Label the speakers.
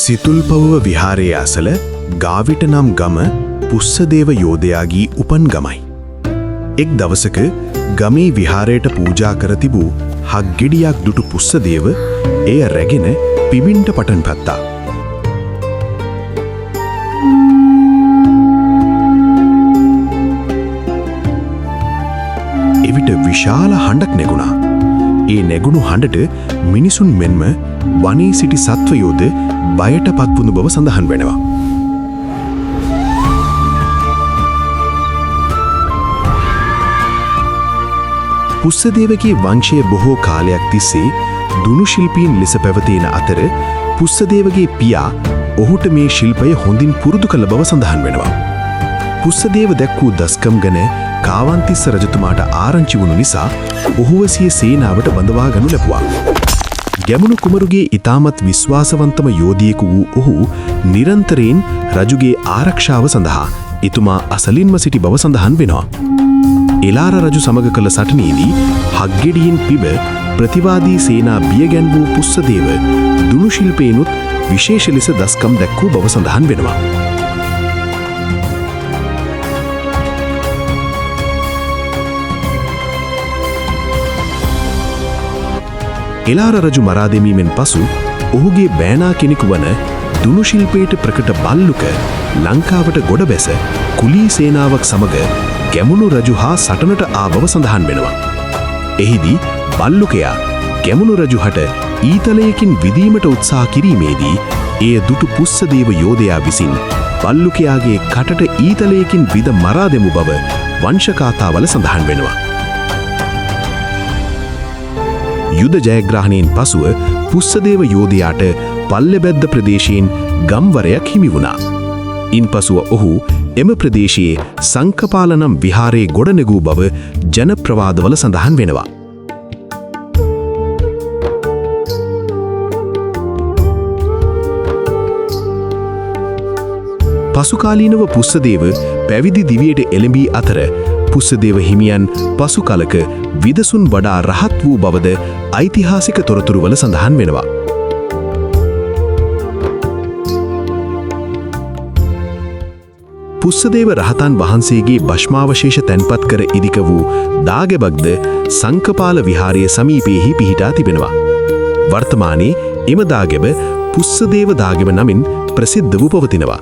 Speaker 1: සිතුල්පව්ව විහාරයේ අසල ගාවිට නම් ගම පුස්සදේව යෝධයාගේ උපන් ගමයි. එක් දවසක ගමේ විහාරයට පූජා කර තිබූ හක්ගෙඩියක් දුටු පුස්සදේව එය රැගෙන පිබින්ට පටන් ගත්තා. එවිට විශාල හඬක් නැගුණා. ඒ නැගුණු හඬට මිනිසුන් මෙන්ම වනයේ සිටි සත්වයෝද බයට පත්වුණු බව සඳහන් වෙනවා. පුස්සදේවගේ වංශය බොහෝ කාලයක් තිස්සේ දුනු ශිල්පීන් ලෙස පැවතෙන අතර පුස්සදේවගේ පියා ඔහුට මේ ශිල්පය හොඳින් පුරුදු කළ බව සඳහන් වෙනවා. පුස්සදේව දැක්වූ දස්කම් ගැන කාවන්තිස්ස රජතුමාට ආරංචි වුණු නිසා ඔහුව සිය සේනාවට බඳවා ගනු ලැබුවා. ගැමුණු කුමරුගේ ඉතාමත් විශ්වාසවන්තම යෝධියෙකු වූ ඔහු නිරන්තරයෙන් රජුගේ ආරක්ෂාව සඳහා එතුමා අසලින්ම සිටි බව සඳහන් වෙනවා. එලාර රජු සමග කළ සටනේදී හක්ගෙඩියෙන් පිබ ප්‍රතිවාදී සේනා බියගැන් වූ පුස්සදේව දුනු ශිල්පේනුත් විශේෂ ලෙස දස්කම් දැක්වූ බව සඳහන් වෙනවා. එලාර රජු මරා දැමීමෙන් පසු ඔහුගේ බෑනා කෙනෙකු වන දුනු ශිල්පයට ප්‍රකට බල්ලුක ලංකාවට ගොඩ බැස කුලී සේනාවක් සමග ගැමුණු රජු හා සටනට ආ බව සඳහන් වෙනවා. එහිදී බල්ලුකයා ගැමුණු රජුහට ඊතලයකින් විදීමට උත්සාහ කිරීමේදී එය දුටු පුස්සදේව යෝධයා විසින් බල්ලුකයාගේ කටට ඊතලයකින් විද මරා දෙමු බව වංශකාතාවල සඳහන් වෙනවා. යුද ජයග්‍රහණයෙන් පසුව පුස්සදේව යෝධයාට පල්ලෙබැද්ද ප්‍රදේශයෙන් ගම්වරයක් හිමි වුණා. ඉන්පසුව ඔහු එම ප්‍රදේශයේ සංකපාල නම් විහාරයේ ගොඩනැගූ බව ජනප්‍රවාදවල සඳහන් වෙනවා. පසුකාලීනව පුස්සදේව පැවිදි දිවියට එළඹී අතර පුස්සදේව හිමියන් පසු කලක විදසුන් වඩා රහත් වූ බවද ඓතිහාසික තොරතුරුවල සඳහන් වෙනවා. පුස්සදේව රහතන් වහන්සේගේ භෂ්මාවශේෂ තැන්පත් කර ඉදික වූ දාගැබක්ද සංකපාල විහාරයේ සමීපයෙහි පිහිටා තිබෙනවා. වර්තමානයේ එම දාගැබ පුස්සදේව දාගැබ නමින් ප්‍රසිද්ධ වූ පවතිනවා.